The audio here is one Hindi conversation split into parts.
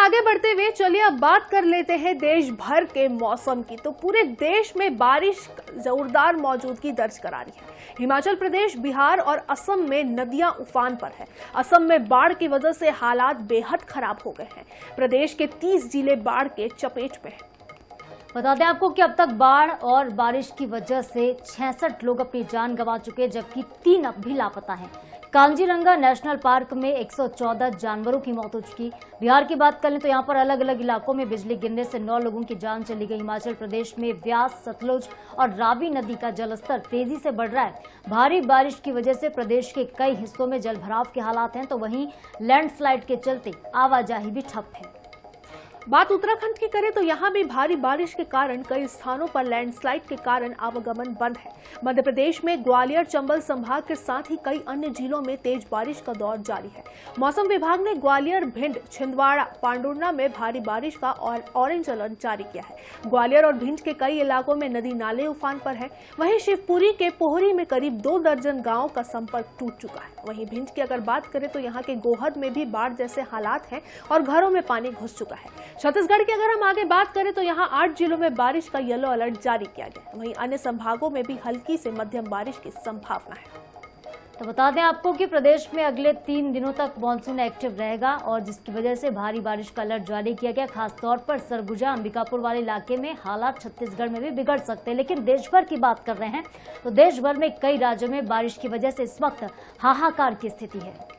आगे बढ़ते हुए चलिए अब बात कर लेते हैं देश भर के मौसम की। तो पूरे देश में बारिश जोरदार मौजूदगी दर्ज करा रही है। हिमाचल प्रदेश, बिहार और असम में नदियां उफान पर है। असम में बाढ़ की वजह से हालात बेहद खराब हो गए हैं। प्रदेश के 30 जिले बाढ़ के चपेट में हैं। बता दें आपको कि अब तक बाढ़ और बारिश की वजह से 66 लोग अपनी जान गंवा चुके, जबकि 3 अब भी लापता हैं। कांजीरंगा नेशनल पार्क में 114 जानवरों की मौत हो चुकी। बिहार की बात करें तो यहां पर अलग अलग इलाकों में बिजली गिरने से 9 लोगों की जान चली गई। हिमाचल प्रदेश में व्यास, सतलुज और रावी नदी का जलस्तर तेजी से बढ़ रहा है। भारी बारिश की वजह से प्रदेश के कई हिस्सों में जलभराव के हालात हैं, तो वहीं लैंडस्लाइड के चलते आवाजाही भी ठप है। बात उत्तराखंड की करें तो यहां भी भारी बारिश के कारण कई स्थानों पर लैंडस्लाइड के कारण आवागमन बंद है। मध्य प्रदेश में ग्वालियर, चंबल संभाग के साथ ही कई अन्य जिलों में तेज बारिश का दौर जारी है। मौसम विभाग ने ग्वालियर, भिंड, छिंदवाड़ा, पांडुर्ना में भारी बारिश का ऑरेंज अलर्ट जारी किया है। ग्वालियर और भिंड के कई इलाकों में नदी नाले उफान पर है। वहीं शिवपुरी के पोहरी में करीब 2 दर्जन गाँव का संपर्क टूट चुका है। वहीं भिंड की अगर बात करें तो यहाँ के गोहद में भी बाढ़ जैसे हालात हैं और घरों में पानी घुस चुका है। छत्तीसगढ़ की अगर हम आगे बात करें तो यहां 8 जिलों में बारिश का येलो अलर्ट जारी किया गया है। वहीं अन्य संभागों में भी हल्की से मध्यम बारिश की संभावना है। तो बता दें आपको कि प्रदेश में अगले 3 दिनों तक मानसून एक्टिव रहेगा और जिसकी वजह से भारी बारिश का अलर्ट जारी किया गया। खासतौर पर सरगुजा, अंबिकापुर वाले इलाके में हालात छत्तीसगढ़ में भी बिगड़ सकते हैं। लेकिन देश भर की बात कर रहे हैं तो देश भर में कई राज्यों में बारिश की वजह से इस वक्त हाहाकार की स्थिति है।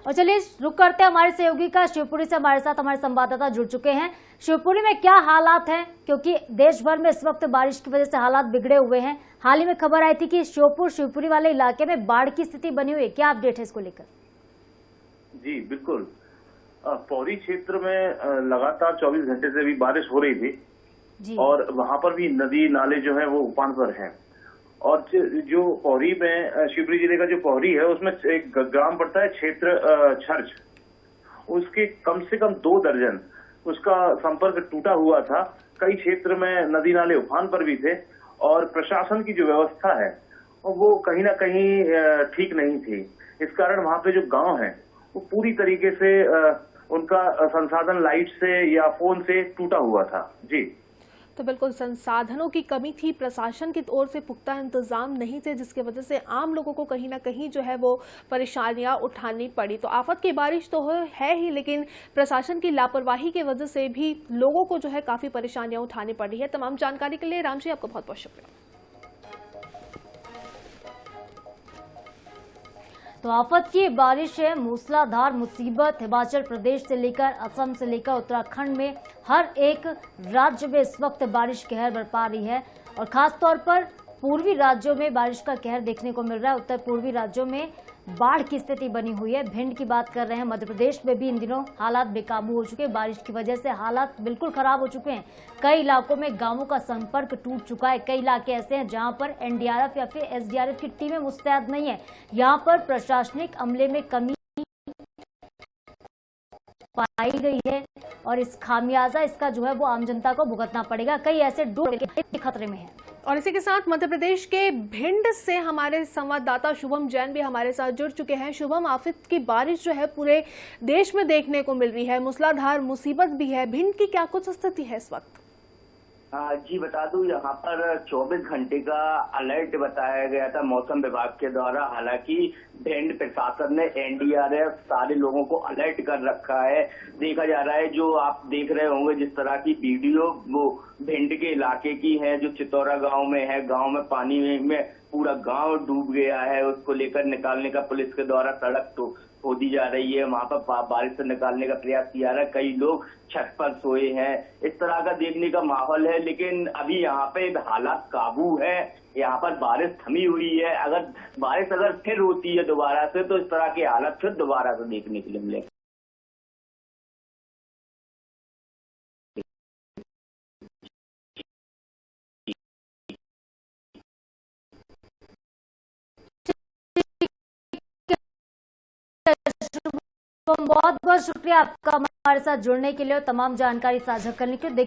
और चलिए रुक करते हैं हमारे सहयोगी का। शिवपुरी से हमारे साथ हमारे संवाददाता जुड़ चुके हैं। शिवपुरी में क्या हालात हैं, क्योंकि देश भर में इस वक्त बारिश की वजह से हालात बिगड़े हुए हैं। हाल ही में खबर आई थी कि शिवपुरी वाले इलाके में बाढ़ की स्थिति बनी हुई है, क्या अपडेट है इसको लेकर? जी बिल्कुल, पौरी क्षेत्र में लगातार 24 घंटे से भी बारिश हो रही थी जी। और वहां पर भी नदी नाले जो है वो उफान पर हैं। और जो पौरी में शिवपुरी जिले का जो पौरी है उसमें एक ग्राम पड़ता है क्षेत्र छर्च, उसके कम से कम 2 दर्जन उसका संपर्क टूटा हुआ था। कई क्षेत्र में नदी नाले उफान पर भी थे और प्रशासन की जो व्यवस्था है वो कहीं ना कहीं ठीक नहीं थी। इस कारण वहां पे जो गांव है वो पूरी तरीके से उनका संसाधन लाइट से या फोन से टूटा हुआ था। जी तो बिल्कुल संसाधनों की कमी थी, प्रशासन की ओर से पुख्ता इंतजाम नहीं थे, जिसकी वजह से आम लोगों को कहीं ना कहीं जो है वो परेशानियां उठानी पड़ी। तो आफत की बारिश तो है ही, लेकिन प्रशासन की लापरवाही की वजह से भी लोगों को जो है काफी परेशानियां उठानी पड़ रही है। तमाम जानकारी के लिए राम जी आपका बहुत बहुत शुक्रिया। तो आफत की बारिश है, मूसलाधार मुसीबत हिमाचल प्रदेश से लेकर असम से लेकर उत्तराखंड में हर एक राज्य में इस वक्त बारिश कहर बरपा रही है। और खास तौर पर पूर्वी राज्यों में बारिश का कहर देखने को मिल रहा है। उत्तर पूर्वी राज्यों में बाढ़ की स्थिति बनी हुई है। भिंड की बात कर रहे हैं, मध्य प्रदेश में भी इन दिनों हालात बेकाबू हो चुके हैं। बारिश की वजह से हालात बिल्कुल खराब हो चुके हैं। कई इलाकों में गांवों का संपर्क टूट चुका है। कई इलाके ऐसे हैं जहां पर एनडीआरएफ या फिर एसडीआरएफ की टीमें मुस्तैद नहीं है। यहां पर प्रशासनिक अमले में कमी पाई गई है और इस खामियाजा इसका जो है वो आम जनता को भुगतना पड़ेगा। कई ऐसे डूब के खतरे में हैं। और इसी के साथ मध्य प्रदेश के भिंड से हमारे संवाददाता शुभम जैन भी हमारे साथ जुड़ चुके हैं। शुभम, आफत की बारिश जो है पूरे देश में देखने को मिल रही है, मूसलाधार मुसीबत भी है। भिंड की क्या कुछ स्थिति है इस वक्त? जी बता दूं, यहाँ पर 24 घंटे का अलर्ट बताया गया था मौसम विभाग के द्वारा। हालांकि भिंड प्रशासन ने एनडीआरएफ सारे लोगों को अलर्ट कर रखा है। देखा जा रहा है, जो आप देख रहे होंगे जिस तरह की वीडियो वो भिंड के इलाके की है, जो चितौरा गांव में है। गांव में पानी में पूरा गांव डूब गया है। उसको लेकर निकालने का पुलिस के द्वारा सड़क खोदी जा रही है। वहां पर बारिश से निकालने का प्रयास किया जा रहा है। कई लोग छत पर सोए हैं। इस तरह का देखने का माहौल है, लेकिन अभी यहाँ पे हालात काबू है। यहाँ पर बारिश थमी हुई है। अगर बारिश फिर होती है दोबारा से तो इस तरह की हालत फिर दोबारा से देखने के लिए मिलेगी। बहुत बहुत शुक्रिया आपका हमारे साथ जुड़ने के लिए और तमाम जानकारी साझा करने के लिए।